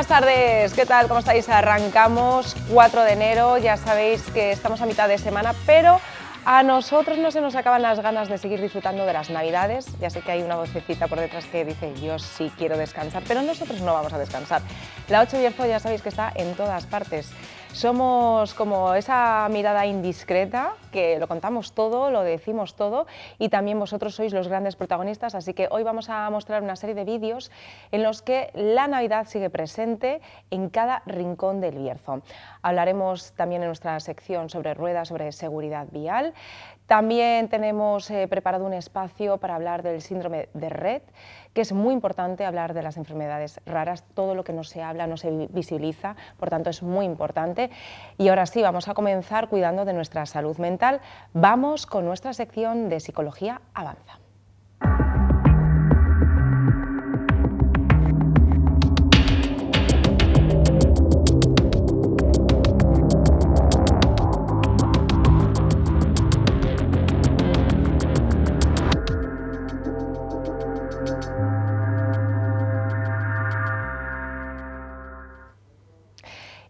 Buenas tardes, ¿qué tal? ¿Cómo estáis? Arrancamos 4 de enero, ya sabéis que estamos a mitad de semana, pero a nosotros no se nos acaban las ganas de seguir disfrutando de las Navidades. Ya sé que hay una vocecita por detrás que dice yo sí quiero descansar, pero nosotros no vamos a descansar. La 8 Bierzo ya sabéis que está en todas partes. Somos como esa mirada indiscreta, que lo contamos todo, lo decimos todo, y también vosotros sois los grandes protagonistas, así que hoy vamos a mostrar una serie de vídeos en los que la Navidad sigue presente en cada rincón del Bierzo. Hablaremos también en nuestra sección sobre ruedas, sobre seguridad vial. También tenemos preparado un espacio para hablar del síndrome de Rett, que es muy importante hablar de las enfermedades raras. Todo lo que no se habla no se visibiliza, por tanto es muy importante. Y ahora sí, vamos a comenzar cuidando de nuestra salud mental. Vamos con nuestra sección de Psicología Avanza.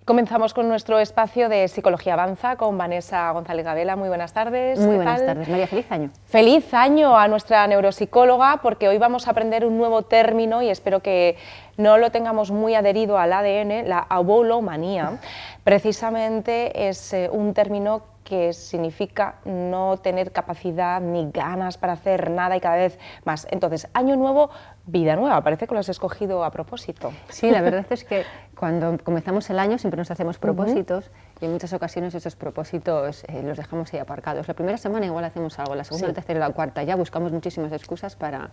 Comenzamos con nuestro espacio de Psicología Avanza con Vanessa González Gabela. Muy buenas tardes. Muy buenas tardes, María. Feliz año. Feliz año a nuestra neuropsicóloga, porque hoy vamos a aprender un nuevo término y espero que no lo tengamos muy adherido al ADN, la aboulomanía. Precisamente es un término que significa no tener capacidad ni ganas para hacer nada y cada vez más. Entonces, año nuevo, vida nueva. Parece que lo has escogido a propósito. Sí, la verdad es que cuando comenzamos el año siempre nos hacemos propósitos y en muchas ocasiones esos propósitos los dejamos ahí aparcados. La primera semana igual hacemos algo, la segunda, la tercera y la cuarta ya buscamos muchísimas excusas para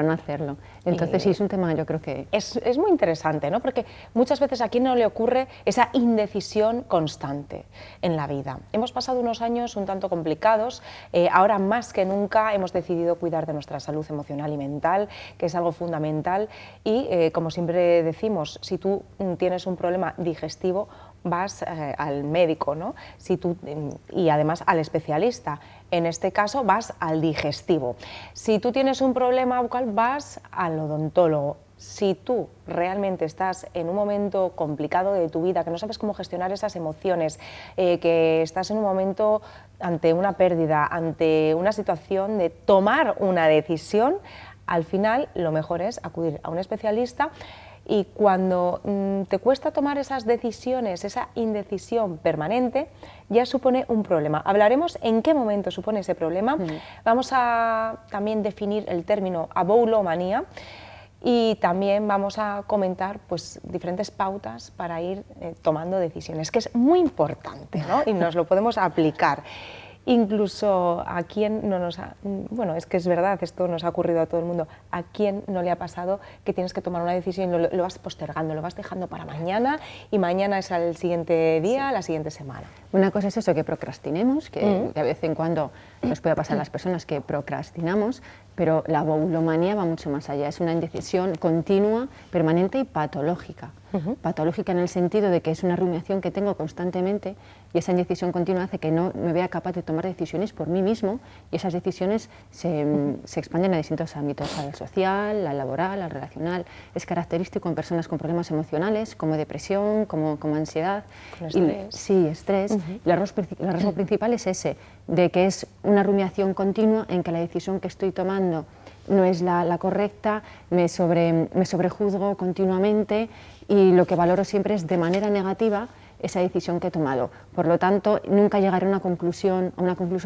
no hacerlo. Entonces sí, es un tema, yo creo que... Es muy interesante, ¿no? Porque muchas veces a quién no le ocurre esa indecisión constante en la vida. Hemos pasado unos años un tanto complicados, ahora más que nunca hemos decidido cuidar de nuestra salud emocional y mental, que es algo fundamental, y como siempre decimos, si tú tienes un problema digestivo, vas al médico, ¿no? Y además al especialista. En este caso vas al digestivo. Si tú tienes un problema bucal, vas al odontólogo. Si tú realmente estás en un momento complicado de tu vida, que no sabes cómo gestionar esas emociones, que estás en un momento ante una pérdida, ante una situación de tomar una decisión, al final lo mejor es acudir a un especialista. Y cuando te cuesta tomar esas decisiones, esa indecisión permanente, ya supone un problema. Hablaremos en qué momento supone ese problema. Vamos a también definir el término aboulomanía y también vamos a comentar pues, diferentes pautas para ir tomando decisiones, que es muy importante, ¿no? Y nos lo podemos aplicar. Incluso a quien no nos ha... Bueno, es que es verdad, esto nos ha ocurrido a todo el mundo. ¿A quién no le ha pasado que tienes que tomar una decisión y lo vas postergando, lo vas dejando para mañana y mañana es al siguiente día, la siguiente semana? Una cosa es eso, que procrastinemos, que de vez en cuando nos puede pasar a las personas que procrastinamos, pero la aboulomanía va mucho más allá. Es una indecisión continua, permanente y patológica. Patológica en el sentido de que es una rumiación que tengo constantemente y esa indecisión continua hace que no me vea capaz de tomar decisiones por mí mismo y esas decisiones se expanden a distintos ámbitos, al social, al laboral, al relacional. Es característico en personas con problemas emocionales como depresión, como ansiedad. Estrés. Sí, estrés. El rasgo principal es ese, de que es una rumiación continua en que la decisión que estoy tomando no es la correcta, me sobrejuzgo continuamente y lo que valoro siempre es de manera negativa esa decisión que he tomado. Por lo tanto, nunca llegaré a una conclusión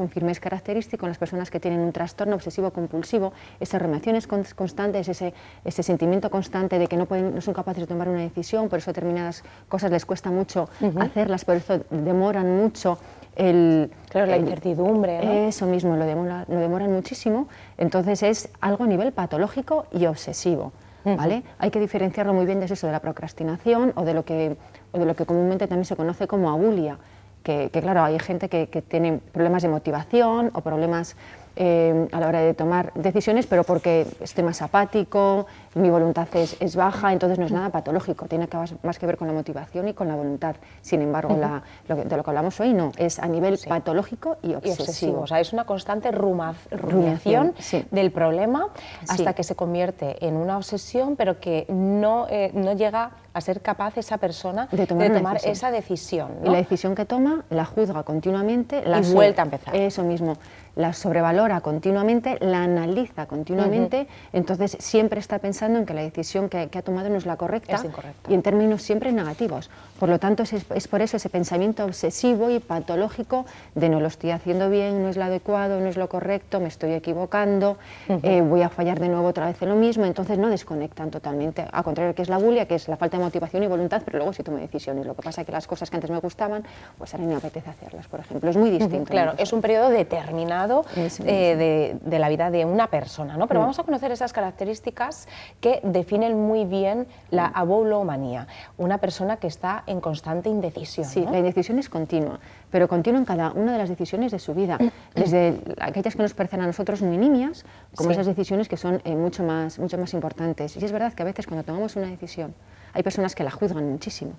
firme. Es característico en las personas que tienen un trastorno obsesivo-compulsivo, esas rumiaciones constantes, ese sentimiento constante de que no son capaces de tomar una decisión, por eso determinadas cosas les cuesta mucho hacerlas, por eso demoran mucho. La incertidumbre, ¿no? Eso mismo, lo demoran muchísimo, entonces es algo a nivel patológico y obsesivo. ¿Vale? Hay que diferenciarlo muy bien de eso, de la procrastinación o de lo que comúnmente también se conoce como abulia, que claro, hay gente que tiene problemas de motivación o problemas a la hora de tomar decisiones, pero porque esté más apático, mi voluntad es baja, entonces no es nada patológico, tiene más que ver con la motivación y con la voluntad. Sin embargo, de lo que hablamos hoy no, es a nivel patológico y obsesivo. O sea, es una constante rumiación del problema hasta que se convierte en una obsesión, pero que no llega a ser capaz esa persona de tomar esa decisión, ¿no? Y la decisión que toma la juzga continuamente, y vuelta a empezar. Eso mismo, la sobrevalora continuamente, la analiza continuamente, entonces siempre está pensando en que la decisión que ha tomado no es la correcta, es incorrecta. Y en términos siempre negativos. Por lo tanto, es por eso ese pensamiento obsesivo y patológico de no lo estoy haciendo bien, no es lo adecuado, no es lo correcto, me estoy equivocando, voy a fallar de nuevo otra vez en lo mismo, entonces no desconectan totalmente, al contrario que es la bulia, que es la falta de motivación y voluntad, pero luego sí tomo decisiones. Lo que pasa es que las cosas que antes me gustaban, pues ahora no me apetece hacerlas, por ejemplo. Es muy distinto. Claro, es un periodo determinado de la vida de una persona, ¿no? Pero vamos a conocer esas características que definen muy bien la aboulomanía, una persona que está en constante indecisión. Sí, ¿no? La indecisión es continua, pero continua en cada una de las decisiones de su vida, desde aquellas que nos parecen a nosotros muy nimias, como esas decisiones que son mucho más importantes. Y es verdad que a veces cuando tomamos una decisión, hay personas que la juzgan muchísimo,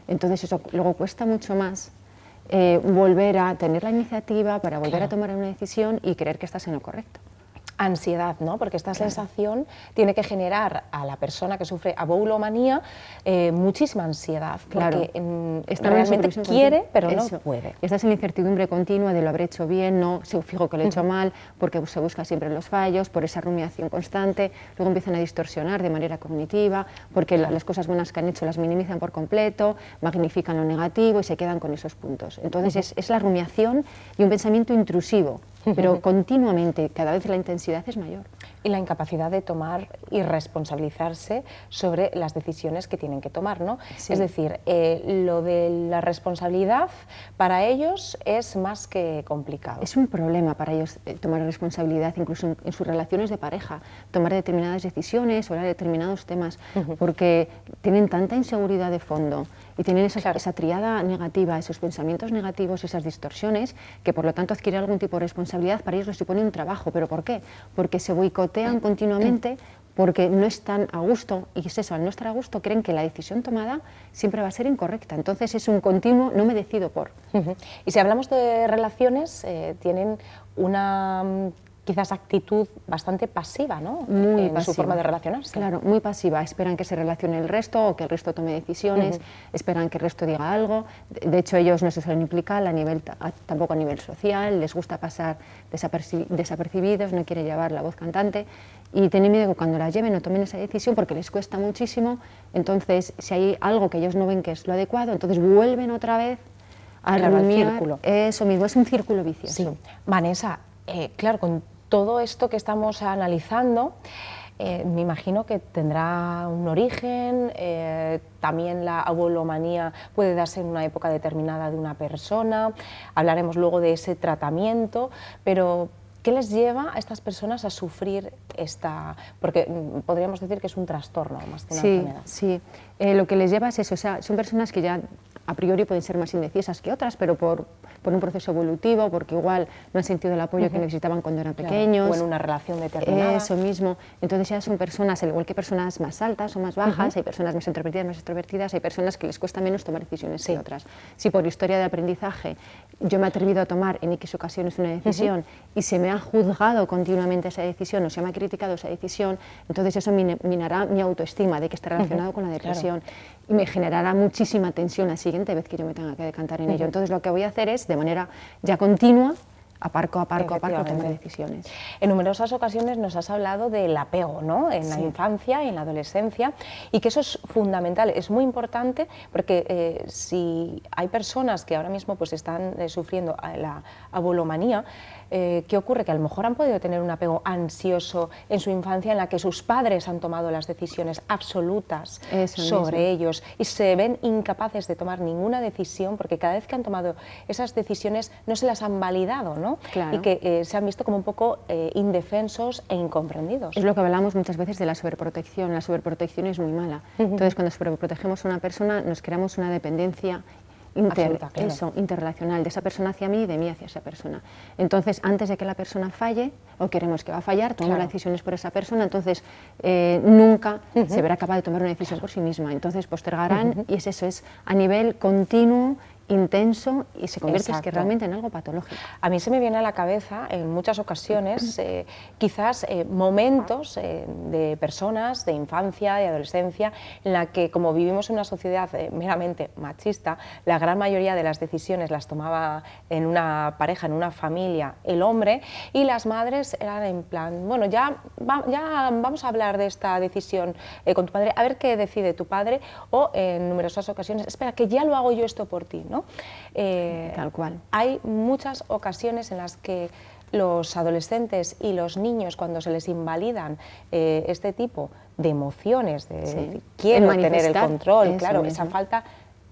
entonces eso luego cuesta mucho más volver a tener la iniciativa para volver a tomar una decisión y creer que estás en lo correcto. Ansiedad, ¿no? Porque esta sensación tiene que generar a la persona que sufre aboulomanía muchísima ansiedad, porque realmente quiere, pero no puede. Estás en la incertidumbre continua de lo habré hecho bien, no, se fijo que lo he hecho mal, porque se busca siempre los fallos, por esa rumiación constante, luego empiezan a distorsionar de manera cognitiva, porque las cosas buenas que han hecho las minimizan por completo, magnifican lo negativo y se quedan con esos puntos. Entonces es la rumiación y un pensamiento intrusivo, pero continuamente, cada vez la intensidad es mayor. Y la incapacidad de tomar y responsabilizarse sobre las decisiones que tienen que tomar, ¿no? Sí. Es decir, lo de la responsabilidad para ellos es más que complicado. Es un problema para ellos tomar responsabilidad, incluso en sus relaciones de pareja, tomar determinadas decisiones o determinados temas, porque tienen tanta inseguridad de fondo y tienen esa triada negativa, esos pensamientos negativos, esas distorsiones, que por lo tanto adquirir algún tipo de responsabilidad para ellos les supone un trabajo. ¿Pero por qué? Porque se boicotean continuamente, porque no están a gusto, y es eso, al no estar a gusto creen que la decisión tomada siempre va a ser incorrecta, entonces es un continuo no me decido por. Y si hablamos de relaciones, tienen una quizás actitud bastante pasiva, ¿no? Muy en pasiva. Su forma de relacionarse. Claro, muy pasiva. Esperan que se relacione el resto o que el resto tome decisiones, esperan que el resto diga algo. De hecho, ellos no se suelen implicar tampoco a nivel social, les gusta pasar desapercibidos, no quieren llevar la voz cantante y tienen miedo que cuando la lleven no tomen esa decisión porque les cuesta muchísimo. Entonces, si hay algo que ellos no ven que es lo adecuado, entonces vuelven otra vez a rumiar. Círculo. Eso mismo, es un círculo vicioso. Sí. Vanessa, claro, con todo esto que estamos analizando, me imagino que tendrá un origen, también la aboulomanía puede darse en una época determinada de una persona, hablaremos luego de ese tratamiento, pero ¿qué les lleva a estas personas a sufrir esta...? Porque podríamos decir que es un trastorno más que una enfermedad. Sí, lo que les lleva es eso, o sea, son personas que ya a priori pueden ser más indecisas que otras, pero por un proceso evolutivo, porque igual no han sentido el apoyo que necesitaban cuando eran pequeños. O en una relación determinada. Eso mismo. Entonces ya son personas, al igual que personas más altas o más bajas, hay personas más introvertidas, más extrovertidas, hay personas que les cuesta menos tomar decisiones que otras. Si por historia de aprendizaje yo me he atrevido a tomar en X ocasiones una decisión y se me ha juzgado continuamente esa decisión o se me ha criticado esa decisión, entonces eso minará mi autoestima de que está relacionado con la depresión y me generará muchísima tensión la siguiente vez que yo me tenga que decantar en ello. Entonces lo que voy a hacer es, de manera ya continua, aparco, tomar decisiones. En numerosas ocasiones nos has hablado del apego, ¿no? En la infancia y en la adolescencia, y que eso es fundamental, es muy importante, porque si hay personas que ahora mismo pues están sufriendo la aboulomanía, ¿qué ocurre? Que a lo mejor han podido tener un apego ansioso en su infancia en la que sus padres han tomado las decisiones absolutas sobre ellos y se ven incapaces de tomar ninguna decisión porque cada vez que han tomado esas decisiones no se las han validado, ¿no? Claro. Y que se han visto como un poco indefensos e incomprendidos. Es lo que hablamos muchas veces de la sobreprotección. La sobreprotección es muy mala. Entonces, cuando sobreprotegemos a una persona, nos creamos una dependencia absoluta, claro. eso, interrelacional, de esa persona hacia mí y de mí hacia esa persona. Entonces, antes de que la persona falle, o queremos que va a fallar, tomamos las decisiones por esa persona, entonces nunca se verá capaz de tomar una decisión por sí misma. Entonces postergarán, y es eso, es a nivel continuo, intenso, y se convierte es que realmente en algo patológico. A mí se me viene a la cabeza en muchas ocasiones quizás momentos de personas de infancia, de adolescencia, en la que como vivimos en una sociedad meramente machista, la gran mayoría de las decisiones las tomaba en una pareja, en una familia, el hombre, y las madres eran en plan, bueno, ya vamos a hablar de esta decisión con tu padre, a ver qué decide tu padre, o en numerosas ocasiones, espera, que ya lo hago yo esto por ti, ¿no? Tal cual. Hay muchas ocasiones en las que los adolescentes y los niños, cuando se les invalidan este tipo de emociones, de decir, quiero tener el control, claro, esa falta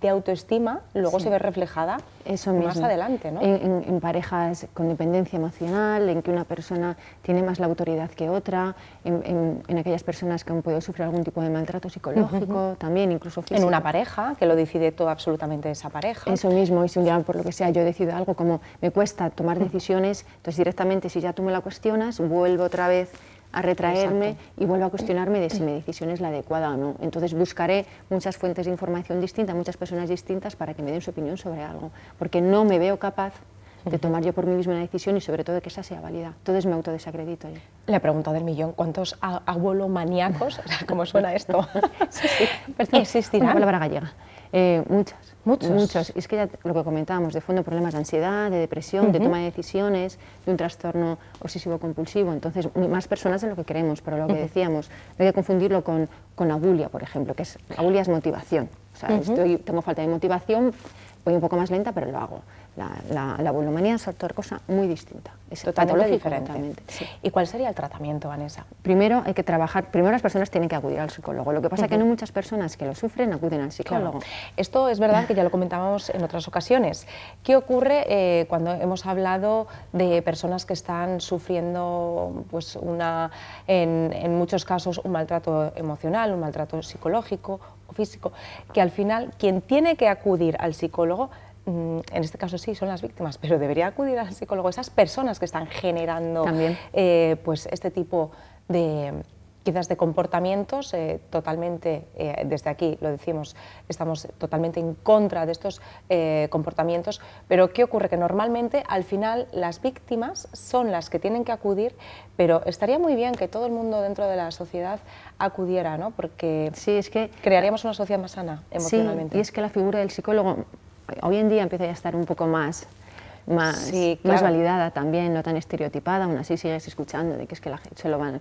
de autoestima luego se ve reflejada más adelante, ¿no? En parejas con dependencia emocional, en que una persona tiene más la autoridad que otra, en aquellas personas que han podido sufrir algún tipo de maltrato psicológico, también incluso físico. En una pareja, que lo decide todo absolutamente esa pareja. Eso mismo, y si un día por lo que sea yo decido algo como me cuesta tomar decisiones, entonces directamente si ya tú me la cuestionas, vuelvo otra vez a retraerme y vuelvo a cuestionarme de si mi decisión es la adecuada o no. Entonces buscaré muchas fuentes de información distintas, muchas personas distintas para que me den su opinión sobre algo, porque no me veo capaz de tomar yo por mí misma una decisión y sobre todo de que esa sea válida. Entonces me autodesacredito yo. La pregunta del millón, ¿cuántos abuelomaníacos, ¿cómo suena esto? ¿Existirán? Una palabra gallega. Muchos. Y es que ya lo que comentábamos, de fondo problemas de ansiedad, de depresión, de toma de decisiones, de un trastorno obsesivo-compulsivo. Entonces, más personas de lo que queremos, pero lo que decíamos, no hay que confundirlo con abulia, por ejemplo, que es, abulia es motivación. O sea, tengo falta de motivación, voy un poco más lenta, pero lo hago. La abulomanía es otra cosa muy distinta, es totalmente diferente. Sí. ¿Y cuál sería el tratamiento, Vanessa? Primero hay que trabajar, primero las personas tienen que acudir al psicólogo, lo que pasa es que no muchas personas que lo sufren acuden al psicólogo. Claro. Esto es verdad que ya lo comentábamos en otras ocasiones. ¿Qué ocurre cuando hemos hablado de personas que están sufriendo, pues en muchos casos, un maltrato emocional, un maltrato psicológico o físico, que al final quien tiene que acudir al psicólogo, en este caso sí, son las víctimas, pero debería acudir al psicólogo esas personas que están generando pues este tipo de, quizás de comportamientos totalmente, desde aquí lo decimos, estamos totalmente en contra de estos comportamientos, pero ¿qué ocurre? Que normalmente al final las víctimas son las que tienen que acudir, pero estaría muy bien que todo el mundo dentro de la sociedad acudiera, ¿no? Porque sí, es que crearíamos una sociedad más sana emocionalmente. Sí, y es que la figura del psicólogo hoy en día empieza ya a estar un poco más validada también, no tan estereotipada, aún así sigues escuchando de que es que se lo van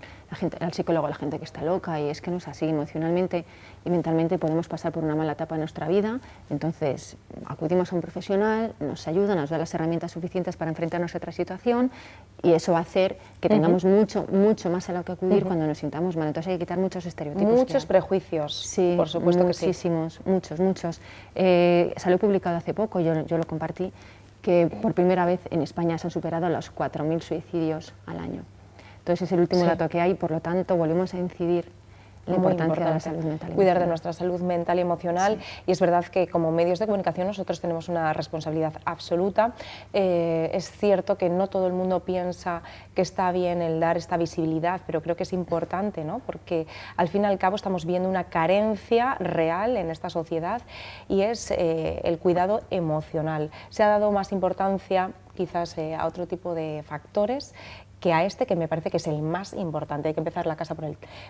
al psicólogo a la gente que está loca, y es que no es así. Emocionalmente y mentalmente podemos pasar por una mala etapa en nuestra vida, entonces acudimos a un profesional, nos ayuda, nos da las herramientas suficientes para enfrentarnos a otra situación, y eso va a hacer que tengamos mucho más a lo que acudir cuando nos sintamos mal. Entonces hay que quitar muchos estereotipos. Muchos prejuicios, sí, por supuesto que sí. Muchísimos, muchos. Salió publicado hace poco, yo lo compartí, que por primera vez en España se han superado los 4.000 suicidios al año. Entonces es el último dato que hay, por lo tanto volvemos a incidir la importancia de la salud mental y cuidar de nuestra salud mental y emocional, y es verdad que como medios de comunicación nosotros tenemos una responsabilidad absoluta. Es cierto que no todo el mundo piensa que está bien el dar esta visibilidad, pero creo que es importante, ¿no? Porque al fin y al cabo estamos viendo una carencia real en esta sociedad, y es el cuidado emocional. Se ha dado más importancia quizás a otro tipo de factores que a este, que me parece que es el más importante. Hay que empezar la casa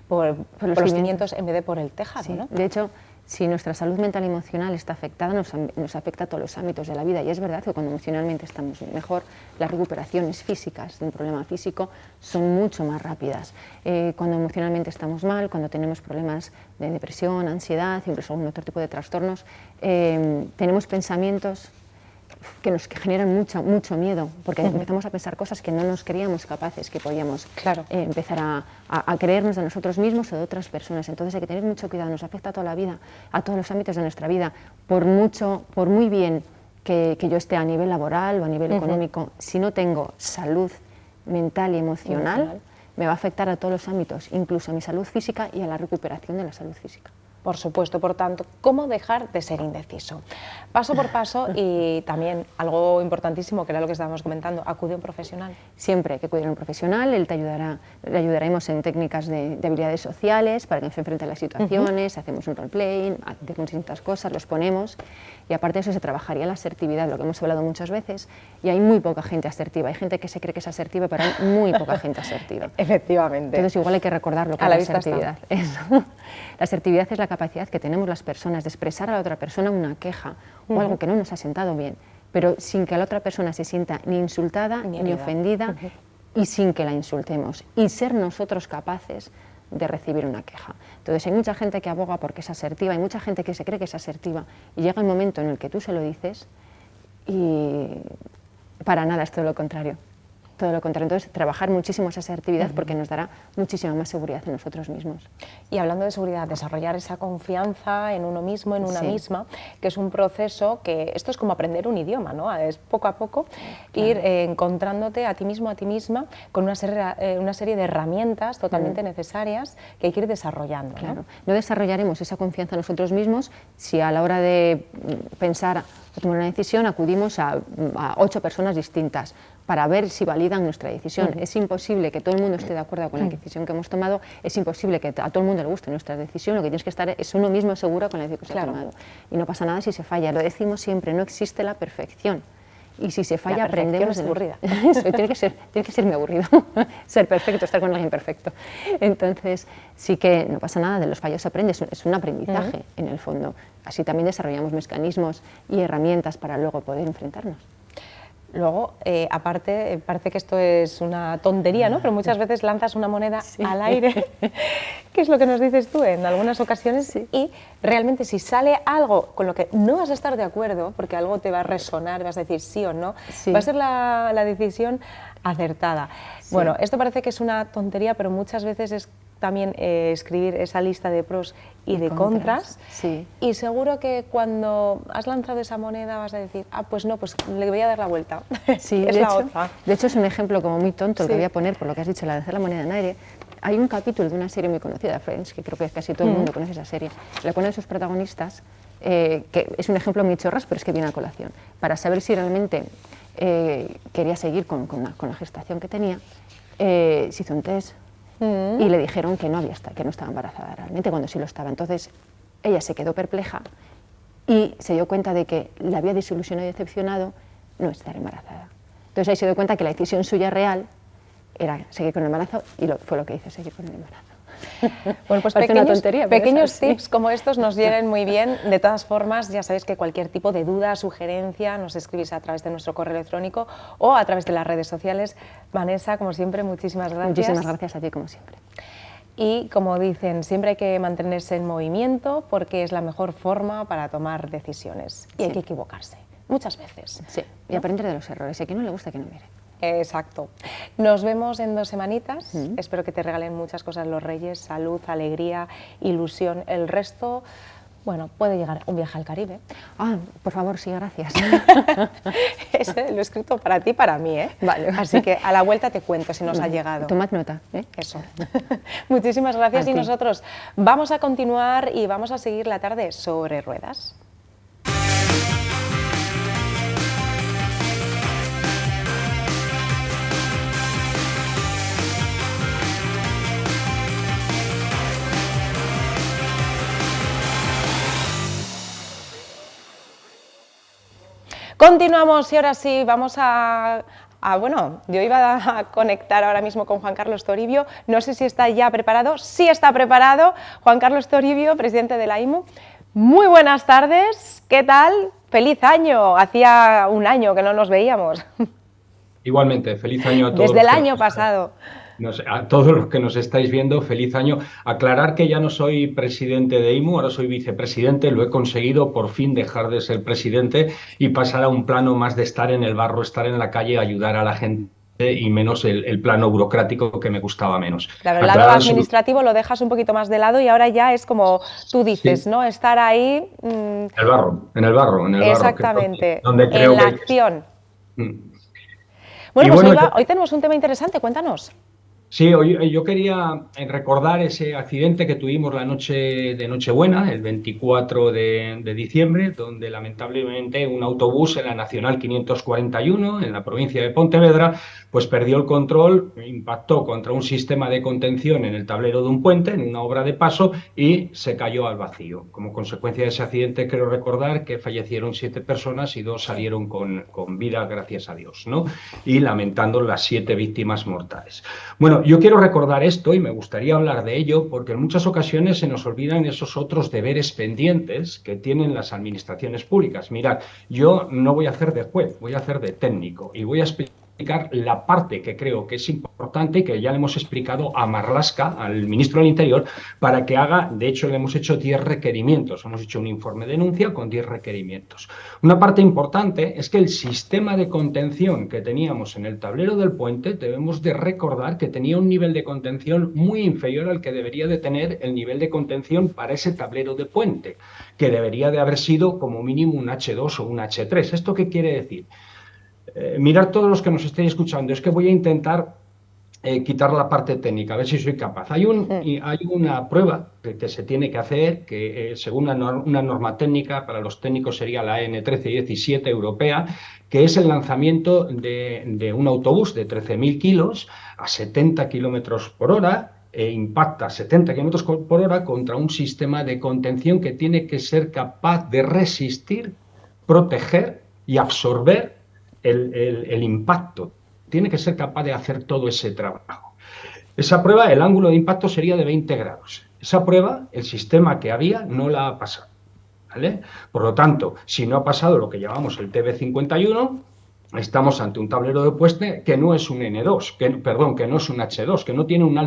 por los cimientos en vez de por el tejado. Sí. ¿no? De hecho, si nuestra salud mental y emocional está afectada, nos afecta a todos los ámbitos de la vida, y es verdad que cuando emocionalmente estamos mejor, las recuperaciones físicas de un problema físico son mucho más rápidas. Cuando emocionalmente estamos mal, cuando tenemos problemas de depresión, ansiedad, incluso algún otro tipo de trastornos, tenemos pensamientos que generan mucho miedo, porque empezamos a pensar cosas que no nos creíamos capaces, que podíamos empezar a creernos de nosotros mismos o de otras personas. Entonces hay que tener mucho cuidado, nos afecta a toda la vida, a todos los ámbitos de nuestra vida. Por muy bien que yo esté a nivel laboral o a nivel económico, si no tengo salud mental y emocional, me va a afectar a todos los ámbitos, incluso a mi salud física y a la recuperación de la salud física. Por supuesto, por tanto, ¿cómo dejar de ser indeciso? Paso por paso y también algo importantísimo, que era lo que estábamos comentando, acude a un profesional. Siempre hay que acudir a un profesional, él te ayudará, le ayudaremos en técnicas de habilidades sociales para que se enfrente a las situaciones, hacemos un role-playing, hacemos distintas cosas, los ponemos y aparte de eso se trabajaría la asertividad, lo que hemos hablado muchas veces, y hay muy poca gente asertiva, hay gente que se cree que es asertiva, pero hay muy poca gente asertiva. Efectivamente. Entonces igual hay que recordar lo que es la asertividad. La asertividad es la capacidad que tenemos las personas de expresar a la otra persona una queja o algo que no nos ha sentado bien, pero sin que la otra persona se sienta ni insultada ni ofendida y sin que la insultemos, y ser nosotros capaces de recibir una queja. Entonces hay mucha gente que aboga porque es asertiva, hay mucha gente que se cree que es asertiva y llega el momento en el que tú se lo dices y para nada es todo lo contrario. Todo lo contrario, entonces trabajar muchísimo esa asertividad porque nos dará muchísima más seguridad en nosotros mismos. Y hablando de seguridad, desarrollar esa confianza en uno mismo, en una misma, que es un proceso que, esto es como aprender un idioma, ¿no? Es poco a poco ir encontrándote a ti mismo, a ti misma, con una serie de herramientas totalmente necesarias que hay que ir desarrollando, ¿no? Claro. No desarrollaremos esa confianza en nosotros mismos si a la hora de pensar o tomar una decisión acudimos a 8 personas distintas para ver si validan nuestra decisión. Es imposible que todo el mundo esté de acuerdo con la decisión que hemos tomado, es imposible que a todo el mundo le guste nuestra decisión, lo que tienes que estar es uno mismo seguro con la decisión que se ha tomado. Y no pasa nada si se falla, lo decimos siempre, no existe la perfección. Y si se falla, aprendemos de aburrida. Eso, tiene que ser muy aburrido, ser perfecto, estar con alguien perfecto. Entonces, sí que no pasa nada, de los fallos se aprende, es un aprendizaje en el fondo. Así también desarrollamos mecanismos y herramientas para luego poder enfrentarnos. Luego, aparte, parece que esto es una tontería, ¿no? Pero muchas veces lanzas una moneda al aire, que es lo que nos dices tú en algunas ocasiones, y realmente si sale algo con lo que no vas a estar de acuerdo, porque algo te va a resonar, vas a decir sí o no, va a ser la decisión acertada. Bueno, esto parece que es una tontería, pero muchas veces es también escribir esa lista de pros y de contras. Y seguro que cuando has lanzado esa moneda vas a decir, ah, pues no, pues le voy a dar la vuelta. Sí, de hecho es un ejemplo como muy tonto el que voy a poner por lo que has dicho, lanzar la moneda en aire. Hay un capítulo de una serie muy conocida, Friends, que creo que casi todo el mundo conoce esa serie, la cual de sus protagonistas, que es un ejemplo muy chorras, pero es que viene a colación, para saber si realmente quería seguir con la gestación que tenía, se hizo un test y le dijeron que no estaba embarazada realmente, cuando sí lo estaba. Entonces ella se quedó perpleja y se dio cuenta de que le había desilusionado y decepcionado no estar embarazada. Entonces ahí se dio cuenta que la decisión suya real era seguir con el embarazo y fue lo que hizo, seguir con el embarazo. Bueno, pues pequeños tips como estos nos vienen muy bien. De todas formas, ya sabéis que cualquier tipo de duda, sugerencia, nos escribís a través de nuestro correo electrónico o a través de las redes sociales. Vanessa, como siempre, muchísimas gracias. Muchísimas gracias a ti, como siempre. Y como dicen, siempre hay que mantenerse en movimiento porque es la mejor forma para tomar decisiones. Y hay que equivocarse, muchas veces. Sí, y aprender de los errores. Y a quien no le gusta, que no mire. Exacto. Nos vemos en 2 semanitas. Espero que te regalen muchas cosas los Reyes, salud, alegría, ilusión. El resto, bueno, puede llegar un viaje al Caribe. Ah, por favor, sí, gracias. Ese lo he escrito para ti y para mí, ¿eh? Vale. Así que a la vuelta te cuento si nos ha llegado. Tomad nota, ¿eh? Eso. Muchísimas gracias y nosotros vamos a continuar y vamos a seguir la tarde sobre ruedas. Continuamos y ahora sí, vamos bueno, yo iba a conectar ahora mismo con Juan Carlos Toribio, no sé si está ya preparado, sí está preparado, Juan Carlos Toribio, presidente de la IMU. Muy buenas tardes, ¿qué tal? ¡Feliz año! Hacía un año que no nos veíamos. Igualmente, feliz año a todos. Desde el año pasado. A todos los que nos estáis viendo, feliz año. Aclarar que ya no soy presidente de IMU, ahora soy vicepresidente, lo he conseguido por fin dejar de ser presidente y pasar a un plano más de estar en el barro, estar en la calle, ayudar a la gente y menos el plano burocrático que me gustaba menos. Claro, el lado administrativo lo dejas un poquito más de lado y ahora ya es como tú dices, ¿no? Estar ahí... En el barro. Exactamente, donde creo en la acción. Bueno, pues hoy tenemos un tema interesante, cuéntanos. Sí, hoy, yo quería recordar ese accidente que tuvimos la noche de Nochebuena, el 24 de diciembre, donde lamentablemente un autobús en la Nacional 541, en la provincia de Pontevedra, pues perdió el control, impactó contra un sistema de contención en el tablero de un puente, en una obra de paso, y se cayó al vacío. Como consecuencia de ese accidente, quiero recordar que fallecieron 7 personas y 2 Sí. salieron con vida, gracias a Dios, ¿no? Y lamentando las 7 víctimas mortales. Bueno, yo quiero recordar esto y me gustaría hablar de ello porque en muchas ocasiones se nos olvidan esos otros deberes pendientes que tienen las administraciones públicas. Mirad, yo no voy a hacer de juez, voy a hacer de técnico y voy a explicar la parte que creo que es importante y que ya le hemos explicado a Marlaska, al ministro del Interior, para que haga, de hecho le hemos hecho 10 requerimientos, hemos hecho un informe de denuncia con 10 requerimientos. Una parte importante es que el sistema de contención que teníamos en el tablero del puente, debemos de recordar que tenía un nivel de contención muy inferior al que debería de tener el nivel de contención para ese tablero de puente, que debería de haber sido como mínimo un H2 o un H3. ¿Esto qué quiere decir? Mirar todos los que nos estéis escuchando, es que voy a intentar quitar la parte técnica, a ver si soy capaz. Mm. Hay una prueba que se tiene que hacer, que según una norma técnica, para los técnicos sería la N1317 europea, que es el lanzamiento de un autobús de 13.000 kilos a 70 kilómetros por hora, e impacta 70 kilómetros por hora contra un sistema de contención que tiene que ser capaz de resistir, proteger y absorber el impacto. Tiene que ser capaz de hacer todo ese trabajo. Esa prueba, el ángulo de impacto sería de 20 grados. Esa prueba, el sistema que había no la ha pasado. ¿Vale? Por lo tanto, si no ha pasado lo que llamamos el TB51, estamos ante un tablero de puente que no es un N2, perdón, que no es un H2, que no tiene un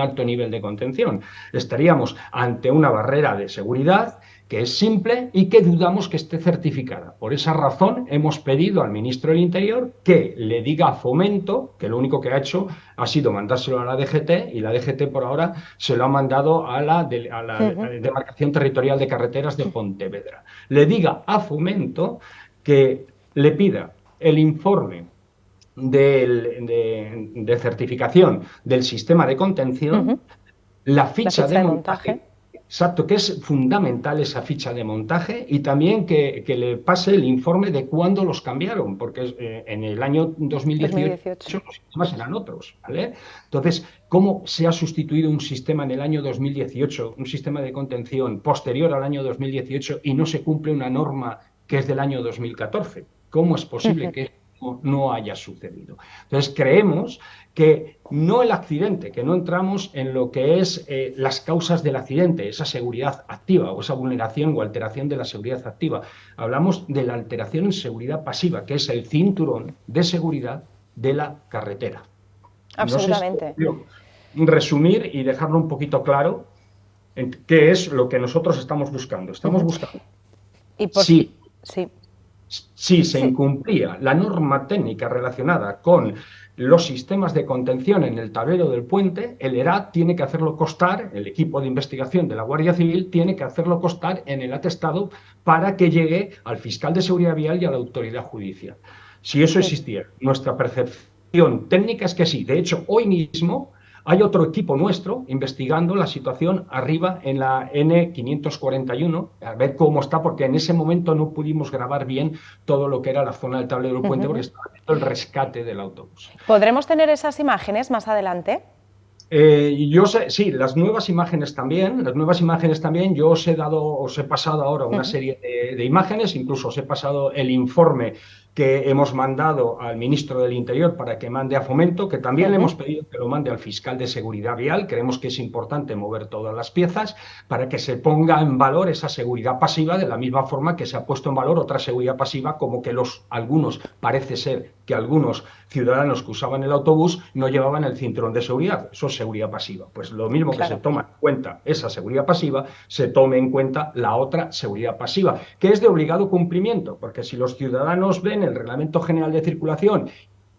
alto nivel de contención. Estaríamos ante una barrera de seguridad que es simple y que dudamos que esté certificada. Por esa razón hemos pedido al ministro del Interior que le diga a Fomento, que lo único que ha hecho ha sido mandárselo a la DGT, y la DGT por ahora se lo ha mandado a la Ujú. Demarcación Territorial de Carreteras de Pontevedra. Le diga a Fomento que le pida el informe de certificación del sistema de Ujú. contención, la La ficha fecha de de montaje. montaje, exacto, que es fundamental esa ficha de montaje, y también que le pase el informe de cuándo los cambiaron, porque en el año 2018 2018. los sistemas eran otros, ¿vale? Entonces, ¿cómo se ha sustituido un sistema en el año 2018, un sistema de contención posterior al año 2018, y no se cumple una norma que es del año 2014? ¿Cómo es posible Ujú. que no haya sucedido? Entonces, creemos que no el accidente, que no entramos en lo que es las causas del accidente, esa seguridad activa o esa vulneración o alteración de la seguridad activa. Hablamos de la alteración en seguridad pasiva, que es el cinturón de seguridad de la carretera. No sé si Absolutamente. puedo resumir y dejarlo un poquito claro en qué es lo que nosotros estamos buscando. Estamos Ujú. buscando Y por... si Sí, si se sí. incumplía la norma técnica relacionada con los sistemas de contención en el tablero del puente, el ERAT tiene que hacerlo constar, el equipo de investigación de la Guardia Civil tiene que hacerlo constar en el atestado para que llegue al fiscal de seguridad vial y a la autoridad judicial. Si eso Mm. existiera, nuestra percepción técnica es que sí. De hecho, hoy mismo hay otro equipo nuestro investigando la situación arriba en la N541, a ver cómo está, porque en ese momento no pudimos grabar bien todo lo que era la zona del tablero del puente, porque Ujú. estaba haciendo el rescate del autobús. ¿Podremos tener esas imágenes más adelante? Yo sé, sí, las nuevas imágenes también, yo os he pasado ahora una Ujú. serie de imágenes, incluso os he pasado el informe que hemos mandado al ministro del Interior para que mande a Fomento, que también le Ujú. hemos pedido que lo mande al fiscal de Seguridad Vial. Creemos que es importante mover todas las piezas para que se ponga en valor esa seguridad pasiva, de la misma forma que se ha puesto en valor otra seguridad pasiva, como que parece ser que algunos ciudadanos que usaban el autobús no llevaban el cinturón de seguridad. Eso es seguridad pasiva. Pues lo mismo que se Claro. toma en cuenta esa seguridad pasiva, se tome en cuenta la otra seguridad pasiva, que es de obligado cumplimiento, porque si los ciudadanos ven el Reglamento General de Circulación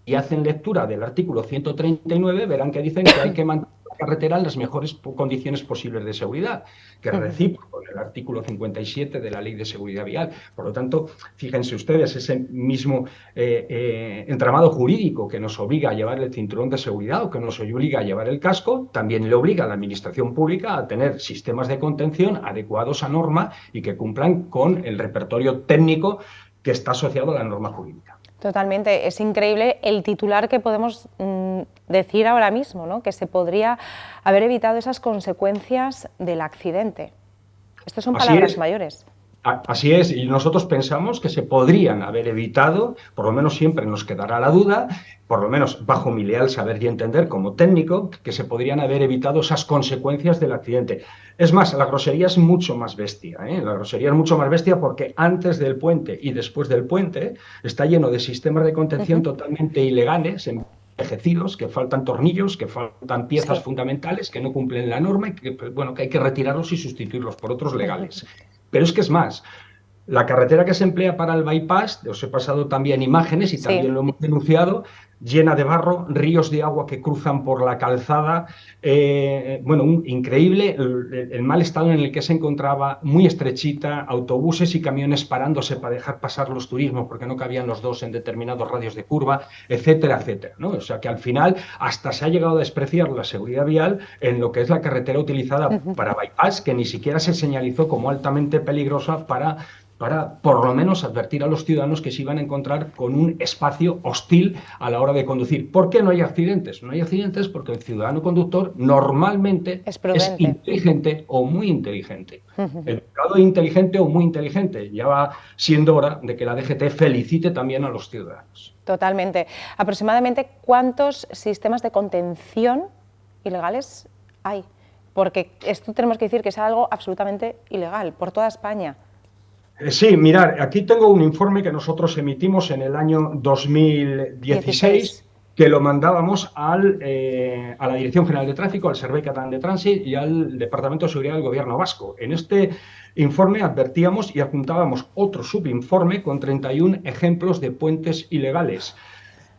y hacen lectura del artículo 139, verán que dicen que hay que mantener carretera en las mejores condiciones posibles de seguridad, que es recíproco en el artículo 57 de la Ley de Seguridad Vial. Por lo tanto, fíjense ustedes, ese mismo entramado jurídico que nos obliga a llevar el cinturón de seguridad o que nos obliga a llevar el casco, también le obliga a la administración pública a tener sistemas de contención adecuados a norma y que cumplan con el repertorio técnico que está asociado a la norma jurídica. Totalmente, es increíble el titular que podemos decir ahora mismo, ¿no? Que se podría haber evitado esas consecuencias del accidente. Estas son palabras mayores. Así es, y nosotros pensamos que se podrían haber evitado, por lo menos siempre nos quedará la duda, por lo menos bajo mi leal saber y entender como técnico, que se podrían haber evitado esas consecuencias del accidente. Es más, la grosería es mucho más bestia, ¿eh? La grosería es mucho más bestia porque antes del puente y después del puente está lleno de sistemas de contención totalmente ilegales, envejecidos, que faltan tornillos, que faltan piezas fundamentales, que no cumplen la norma y que, bueno, que hay que retirarlos y sustituirlos por otros legales. Pero es que es más, la carretera que se emplea para el bypass, os he pasado también imágenes y también lo hemos denunciado, llena de barro, ríos de agua que cruzan por la calzada, bueno, increíble el mal estado en el que se encontraba, muy estrechita, autobuses y camiones parándose para dejar pasar los turismos porque no cabían los dos en determinados radios de curva, etcétera, etcétera, ¿no? O sea que al final hasta se ha llegado a despreciar la seguridad vial en lo que es la carretera utilizada para bypass, que ni siquiera se señalizó como altamente peligrosa para por lo menos advertir a los ciudadanos que se iban a encontrar con un espacio hostil a la hora de conducir. ¿Por qué no hay accidentes? No hay accidentes porque el ciudadano conductor normalmente es inteligente o muy inteligente. Educado e inteligente o muy inteligente. Ya va siendo hora de que la DGT felicite también a los ciudadanos. Totalmente. Aproximadamente, ¿cuántos sistemas de contención ilegales hay? Porque esto tenemos que decir que es algo absolutamente ilegal por toda España. Sí, mirad, aquí tengo un informe que nosotros emitimos en el año 2016, que lo mandábamos a la Dirección General de Tráfico, al Servei Catalán de Trànsit y al Departamento de Seguridad del Gobierno Vasco. En este informe advertíamos y adjuntábamos otro subinforme con 31 ejemplos de puentes ilegales.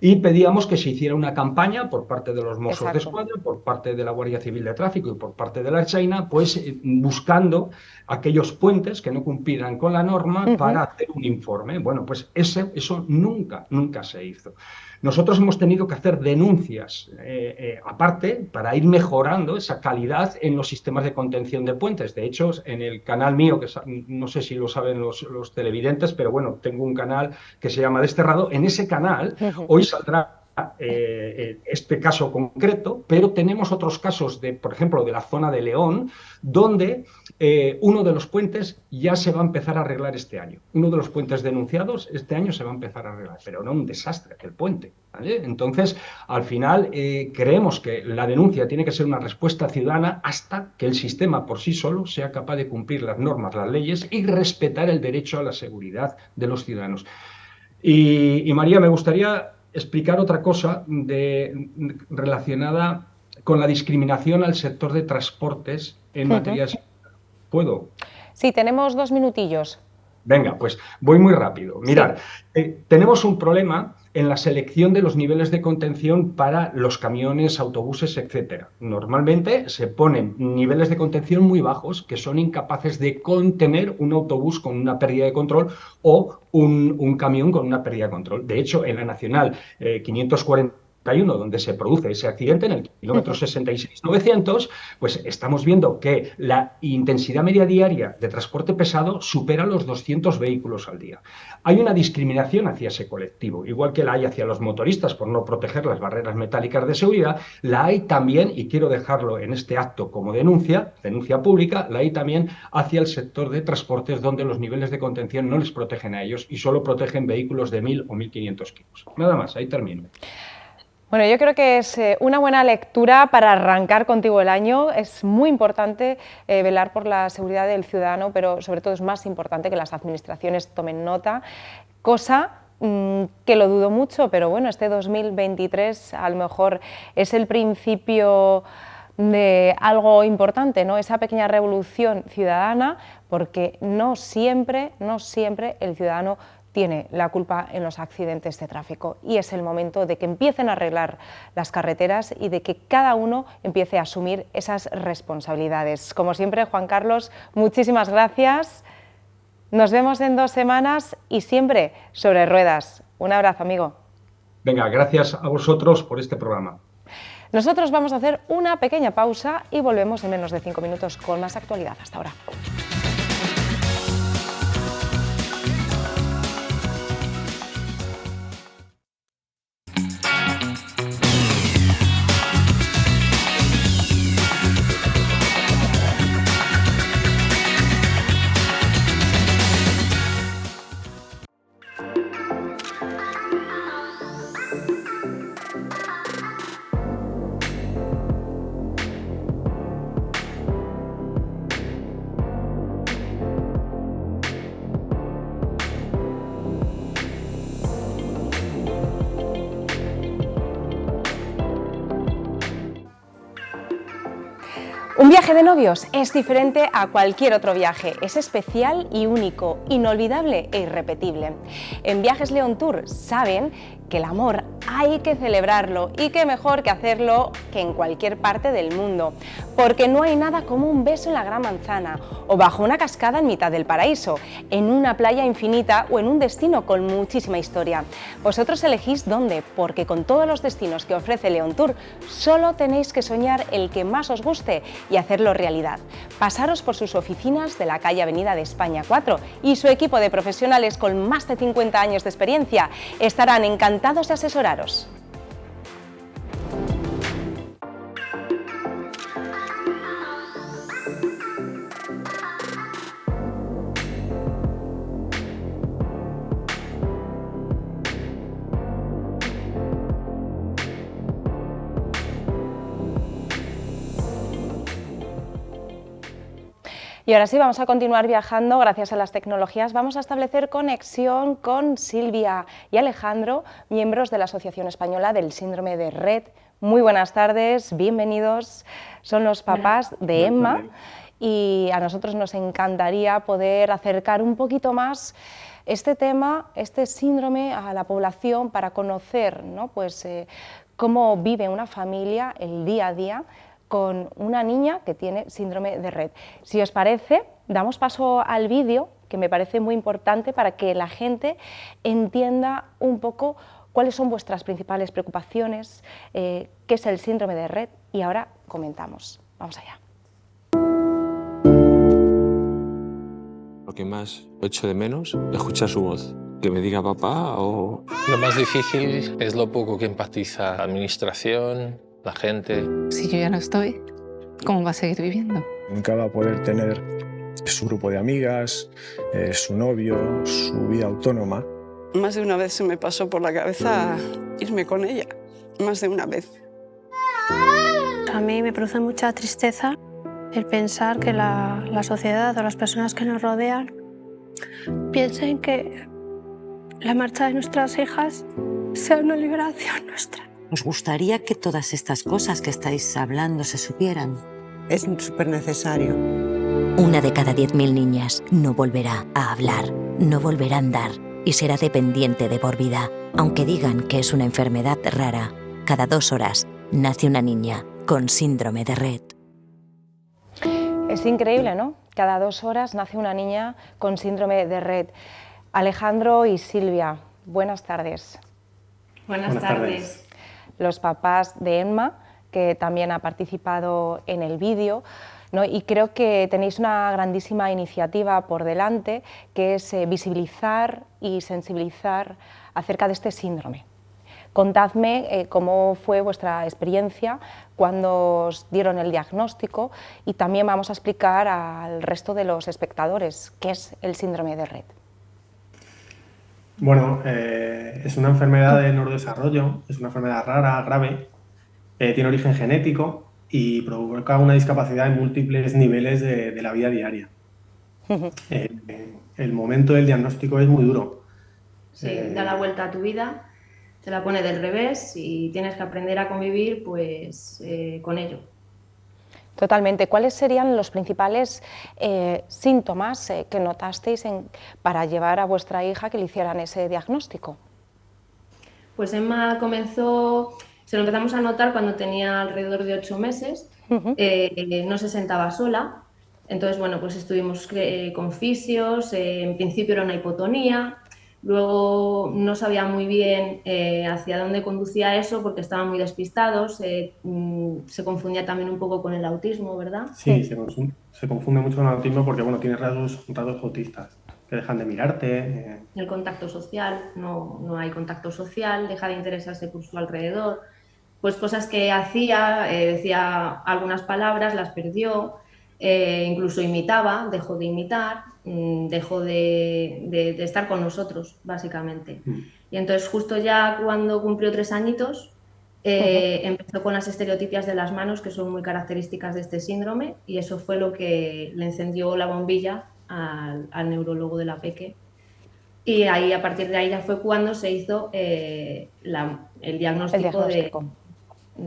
Y pedíamos que se hiciera una campaña por parte de los Mossos d'Esquadra, por parte de la Guardia Civil de Tráfico y por parte de la Ertzaintza, pues buscando aquellos puentes que no cumplieran con la norma para hacer un informe. Bueno, pues eso nunca se hizo. Nosotros hemos tenido que hacer denuncias aparte para ir mejorando esa calidad en los sistemas de contención de puentes. De hecho, en el canal mío, que no sé si lo saben los televidentes, pero bueno, tengo un canal que se llama Desterrado. En ese canal hoy saldrá este caso concreto, pero tenemos otros casos, por ejemplo, de la zona de León, donde uno de los puentes ya se va a empezar a arreglar este año. Uno de los puentes denunciados este año se va a empezar a arreglar, pero no un desastre aquel puente, ¿vale? Entonces, al final, creemos que la denuncia tiene que ser una respuesta ciudadana hasta que el sistema por sí solo sea capaz de cumplir las normas, las leyes y respetar el derecho a la seguridad de los ciudadanos. Y María, me gustaría explicar otra cosa relacionada con la discriminación al sector de transportes en materia de seguridad. ¿Puedo? Sí, tenemos 2 minutillos. Venga, pues voy muy rápido. Mirad, tenemos un problema en la selección de los niveles de contención para los camiones, autobuses, etcétera. Normalmente se ponen niveles de contención muy bajos que son incapaces de contener un autobús con una pérdida de control o un camión con una pérdida de control. De hecho, en la Nacional 541, donde se produce ese accidente, en el kilómetro 66.900, pues estamos viendo que la intensidad media diaria de transporte pesado supera los 200 vehículos al día. Hay una discriminación hacia ese colectivo, igual que la hay hacia los motoristas por no proteger las barreras metálicas de seguridad, la hay también, y quiero dejarlo en este acto como denuncia pública, la hay también hacia el sector de transportes, donde los niveles de contención no les protegen a ellos y solo protegen vehículos de 1.000 o 1.500 kilos. Nada más, ahí termino. Bueno, yo creo que es una buena lectura para arrancar contigo el año. Es muy importante velar por la seguridad del ciudadano, pero sobre todo es más importante que las administraciones tomen nota, cosa que lo dudo mucho, pero bueno, este 2023 a lo mejor es el principio de algo importante, ¿no? Esa pequeña revolución ciudadana, porque no siempre el ciudadano tiene la culpa en los accidentes de tráfico y es el momento de que empiecen a arreglar las carreteras y de que cada uno empiece a asumir esas responsabilidades. Como siempre, Juan Carlos, muchísimas gracias. Nos vemos en 2 semanas y siempre sobre ruedas. Un abrazo, amigo. Venga, gracias a vosotros por este programa. Nosotros vamos a hacer una pequeña pausa y volvemos en menos de 5 minutos con más actualidad. Hasta ahora. Un viaje de novios es diferente a cualquier otro viaje, es especial y único, inolvidable e irrepetible. En Viajes León Tour saben que el amor hay que celebrarlo y qué mejor que hacerlo que en cualquier parte del mundo, porque no hay nada como un beso en la Gran Manzana o bajo una cascada en mitad del paraíso, en una playa infinita o en un destino con muchísima historia. Vosotros elegís dónde, porque con todos los destinos que ofrece León Tour solo tenéis que soñar el que más os guste y hacerlo realidad. Pasaros por sus oficinas de la calle Avenida de España 4 y su equipo de profesionales con más de 50 años de experiencia estarán encantados de asesoraros. Y ahora sí, vamos a continuar viajando. Gracias a las tecnologías vamos a establecer conexión con Silvia y Alejandro, miembros de la Asociación Española del Síndrome de Rett. Muy buenas tardes, bienvenidos. Son los papás de Emma y a nosotros nos encantaría poder acercar un poquito más este tema, este síndrome a la población para conocer, ¿no? Pues, cómo vive una familia el día a día con una niña que tiene síndrome de Rett. Si os parece, damos paso al vídeo, que me parece muy importante para que la gente entienda un poco cuáles son vuestras principales preocupaciones, qué es el síndrome de Rett, y ahora comentamos. Vamos allá. Lo que más echo de menos es escuchar su voz, que me diga papá o... Lo más difícil es lo poco que empatiza la administración, la gente. Si yo ya no estoy, ¿cómo va a seguir viviendo? Nunca va a poder tener su grupo de amigas, su novio, su vida autónoma. Más de una vez se me pasó por la cabeza irme con ella, más de una vez. A mí me produce mucha tristeza el pensar que la sociedad o las personas que nos rodean piensen que la marcha de nuestras hijas sea una liberación nuestra. ¿Os gustaría que todas estas cosas que estáis hablando se supieran? Es súper necesario. 1 de cada 10.000 niñas no volverá a hablar, no volverá a andar y será dependiente de por vida. Aunque digan que es una enfermedad rara, cada 2 horas nace una niña con síndrome de Rett. Es increíble, ¿no? Cada 2 horas nace una niña con síndrome de Rett. Alejandro y Silvia, buenas tardes. Buenas tardes. Los papás de Emma, que también ha participado en el vídeo, ¿no? Y creo que tenéis una grandísima iniciativa por delante, que es visibilizar y sensibilizar acerca de este síndrome. Contadme cómo fue vuestra experiencia cuando os dieron el diagnóstico y también vamos a explicar al resto de los espectadores qué es el síndrome de Rett. Bueno, es una enfermedad de neurodesarrollo, es una enfermedad rara, grave, tiene origen genético y provoca una discapacidad en múltiples niveles de la vida diaria. El momento del diagnóstico es muy duro. Sí, da la vuelta a tu vida, te la pone del revés y tienes que aprender a convivir pues, con ello. Totalmente. ¿Cuáles serían los principales síntomas que notasteis para llevar a vuestra hija que le hicieran ese diagnóstico? Pues Emma se lo empezamos a notar cuando tenía alrededor de 8 meses, no se sentaba sola, entonces bueno, pues estuvimos con fisios, en principio era una hipotonía, luego no sabía muy bien hacia dónde conducía eso porque estaban muy despistados, se confundía también un poco con el autismo, ¿verdad? Sí, se confunde mucho con el autismo porque bueno, tiene rasgos autistas, que dejan de mirarte. El contacto social, no hay contacto social, deja de interesarse por su alrededor, pues cosas que hacía, decía algunas palabras, las perdió, incluso imitaba, dejó de imitar, dejó de estar con nosotros, básicamente. Y entonces justo ya cuando cumplió 3 añitos, empezó con las estereotipias de las manos, que son muy características de este síndrome, y eso fue lo que le encendió la bombilla al neurólogo de la peque. Y ahí, a partir de ahí ya fue cuando se hizo el diagnóstico.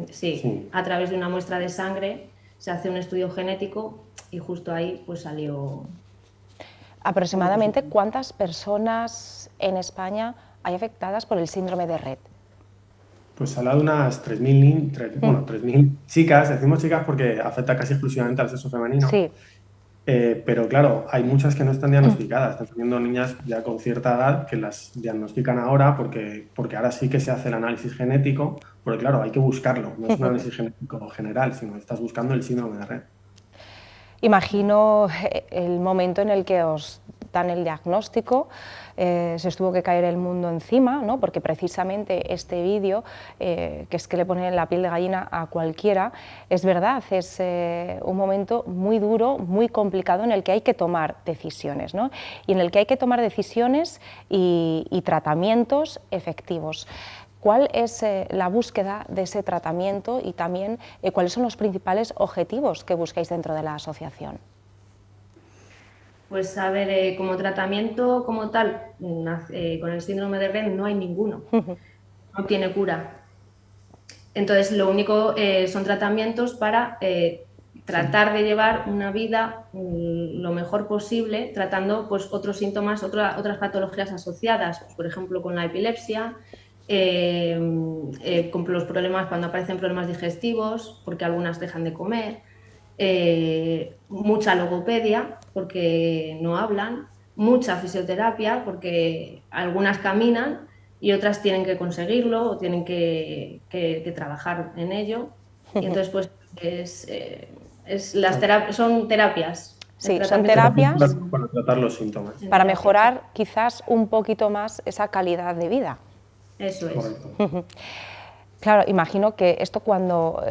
Sí, a través de una muestra de sangre se hace un estudio genético y justo ahí pues salió. Aproximadamente, ¿cuántas personas en España hay afectadas por el síndrome de Rett? Pues se habla de unas 3.000 chicas, decimos chicas porque afecta casi exclusivamente al sexo femenino. Sí. Pero claro, hay muchas que no están diagnosticadas, están teniendo niñas ya con cierta edad que las diagnostican ahora porque ahora sí que se hace el análisis genético, porque claro, hay que buscarlo, no es un análisis genético general, sino que estás buscando el síndrome de Rett. Imagino el momento en el que os dan el diagnóstico, se os tuvo que caer el mundo encima, ¿no? Porque precisamente este vídeo, que es que le pone la piel de gallina a cualquiera, es verdad, es un momento muy duro, muy complicado en el que hay que tomar decisiones, ¿no? Y en el que hay que tomar decisiones y tratamientos efectivos. ¿Cuál es la búsqueda de ese tratamiento y también cuáles son los principales objetivos que buscáis dentro de la asociación? Pues a ver, como tratamiento como tal, con el síndrome de Rett no hay ninguno, no tiene cura. Entonces lo único son tratamientos para tratar de llevar una vida lo mejor posible, tratando pues, otros síntomas, otras patologías asociadas, pues, por ejemplo con la epilepsia, con los problemas cuando aparecen problemas digestivos, porque algunas dejan de comer, mucha logopedia porque no hablan, mucha fisioterapia porque algunas caminan y otras tienen que conseguirlo o tienen que trabajar en ello. Y entonces pues son terapias. Sí, son terapias para tratar los síntomas. Para mejorar quizás un poquito más esa calidad de vida. Eso es. Correcto. Claro, imagino que esto cuando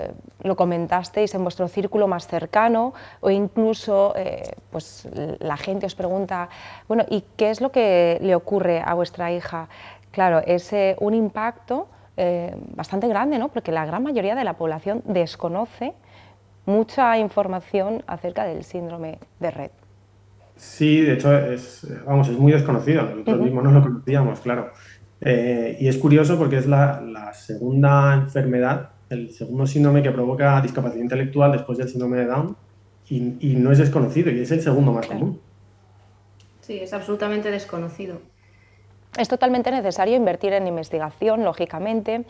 lo comentasteis en vuestro círculo más cercano o incluso pues la gente os pregunta, bueno, ¿y qué es lo que le ocurre a vuestra hija? Claro, es un impacto bastante grande, ¿no? Porque la gran mayoría de la población desconoce mucha información acerca del síndrome de Rett. Sí, de hecho es muy desconocido, nosotros mismos no lo conocíamos, claro. Y es curioso porque es la segunda enfermedad, el segundo síndrome que provoca discapacidad intelectual después del síndrome de Down y no es desconocido y es el segundo más común. Sí, es absolutamente desconocido. Es totalmente necesario invertir en investigación, lógicamente,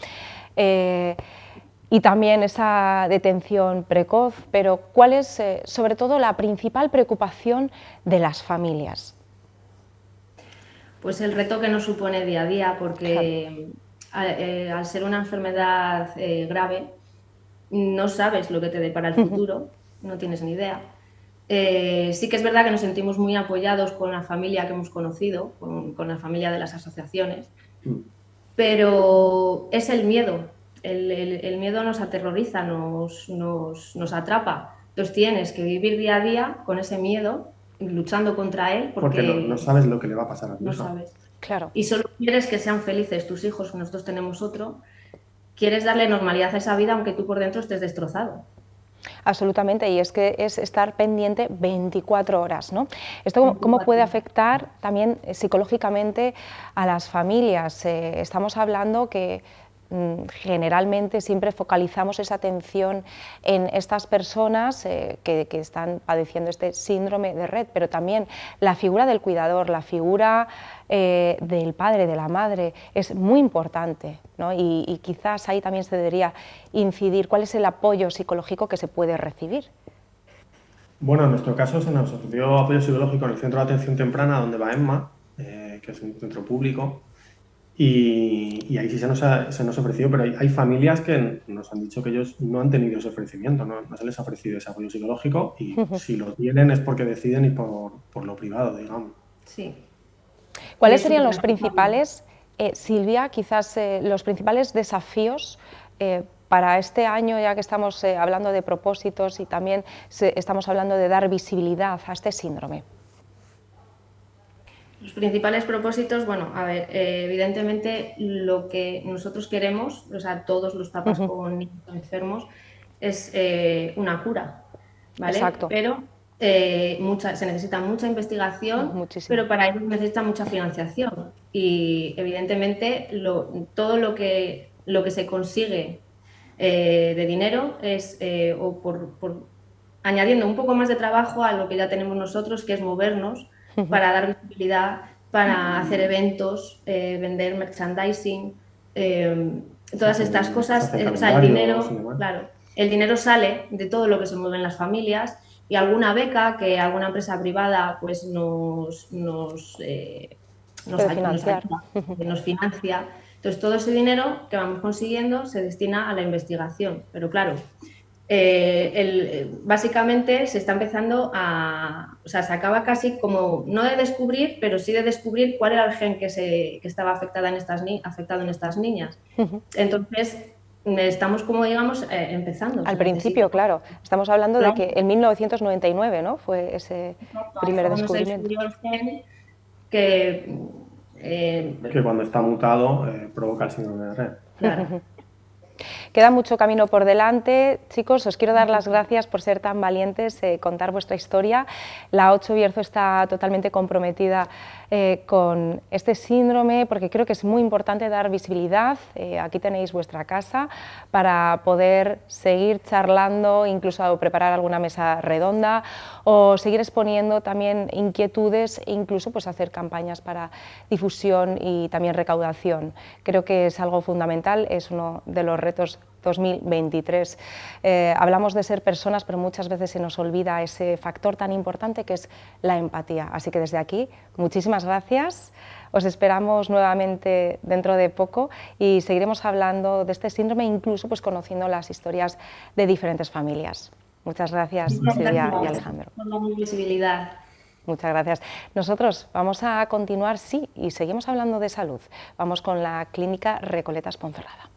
y también esa detención precoz, pero ¿cuál es sobre todo la principal preocupación de las familias? Pues el reto que nos supone día a día, porque al ser una enfermedad grave, no sabes lo que te depara el futuro, no tienes ni idea. Sí que es verdad que nos sentimos muy apoyados con la familia que hemos conocido, con la familia de las asociaciones, pero es el miedo. El miedo nos aterroriza, nos atrapa. Entonces tienes que vivir día a día con ese miedo, luchando contra él. Porque no sabes lo que le va a pasar a tu hija. No sabes. Claro. Y solo quieres que sean felices tus hijos, nosotros tenemos otro. Quieres darle normalidad a esa vida aunque tú por dentro estés destrozado. Absolutamente, y es que es estar pendiente 24 horas, ¿no? ¿Esto cómo puede afectar también psicológicamente a las familias? Estamos hablando que generalmente siempre focalizamos esa atención en estas personas que están padeciendo este síndrome de Rett, pero también la figura del cuidador, la figura del padre, de la madre, es muy importante, ¿no? Y quizás ahí también se debería incidir cuál es el apoyo psicológico que se puede recibir. Bueno, en nuestro caso se nos ofreció apoyo psicológico en el Centro de Atención Temprana, donde va Emma, que es un centro público, y ahí sí se nos ofreció, pero hay familias que nos han dicho que ellos no han tenido ese ofrecimiento, no se les ha ofrecido ese apoyo psicológico, y si lo tienen es porque deciden ir por lo privado, digamos. Sí. ¿Cuáles serían los principales, Silvia, quizás los principales desafíos para este año, ya que estamos hablando de propósitos y también estamos hablando de dar visibilidad a este síndrome? Los principales propósitos, bueno, a ver, evidentemente lo que nosotros queremos, o sea, todos los papás con niños enfermos, es una cura, ¿vale? Exacto. Pero se necesita mucha investigación, Muchísimo. pero para ello necesita mucha financiación. Y evidentemente todo lo que se consigue de dinero es por añadiendo un poco más de trabajo a lo que ya tenemos nosotros, que es movernos para dar visibilidad, para hacer eventos, vender merchandising, todas estas cosas. O sea, el dinero, claro, el dinero sale de todo lo que se mueve en las familias y alguna beca que alguna empresa privada pues nos financia. Entonces, todo ese dinero que vamos consiguiendo se destina a la investigación. Pero claro, básicamente se está empezando o sea, se acaba casi como, no de descubrir, pero sí de descubrir cuál era el gen que estaba afectado en estas niñas. Entonces, estamos como, digamos, empezando. Al principio, claro. Estamos hablando de que en 1999, ¿no? Fue ese primer descubrimiento. Se descubrió el gen que cuando está mutado provoca el síndrome de Rett. Claro. Queda mucho camino por delante. Chicos, os quiero dar las gracias por ser tan valientes, contar vuestra historia. La 8 Bierzo está totalmente comprometida con este síndrome, porque creo que es muy importante dar visibilidad. Aquí tenéis vuestra casa para poder seguir charlando, incluso preparar alguna mesa redonda o seguir exponiendo también inquietudes e incluso pues, hacer campañas para difusión y también recaudación. Creo que es algo fundamental, es uno de los retos 2023. Hablamos de ser personas, pero muchas veces se nos olvida ese factor tan importante que es la empatía. Así que desde aquí, muchísimas gracias. Os esperamos nuevamente dentro de poco y seguiremos hablando de este síndrome, incluso pues, conociendo las historias de diferentes familias. Muchas gracias, Silvia y Alejandro. Por la visibilidad. Muchas gracias. Nosotros vamos a continuar, sí, y seguimos hablando de salud. Vamos con la Clínica Recoletas Ponferrada.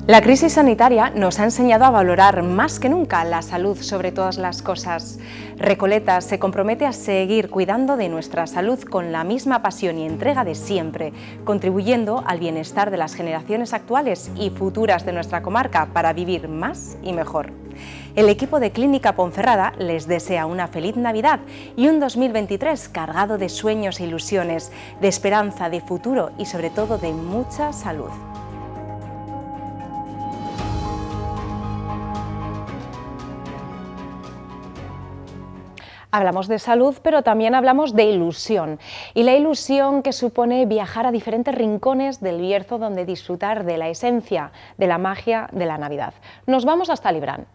La crisis sanitaria nos ha enseñado a valorar más que nunca la salud sobre todas las cosas. Recoletas se compromete a seguir cuidando de nuestra salud con la misma pasión y entrega de siempre, contribuyendo al bienestar de las generaciones actuales y futuras de nuestra comarca para vivir más y mejor. El equipo de Clínica Ponferrada les desea una feliz Navidad y un 2023 cargado de sueños e ilusiones, de esperanza, de futuro y sobre todo de mucha salud. Hablamos de salud, pero también hablamos de ilusión. Y la ilusión que supone viajar a diferentes rincones del Bierzo donde disfrutar de la esencia, de la magia de la Navidad. Nos vamos hasta Librán.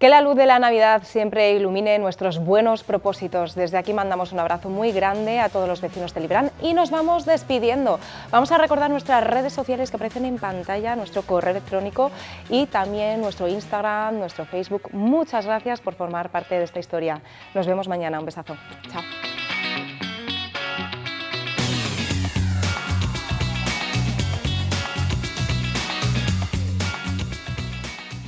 Que la luz de la Navidad siempre ilumine nuestros buenos propósitos. Desde aquí mandamos un abrazo muy grande a todos los vecinos de Librán y nos vamos despidiendo. Vamos a recordar nuestras redes sociales que aparecen en pantalla, nuestro correo electrónico y también nuestro Instagram, nuestro Facebook. Muchas gracias por formar parte de esta historia. Nos vemos mañana. Un besazo. Chao.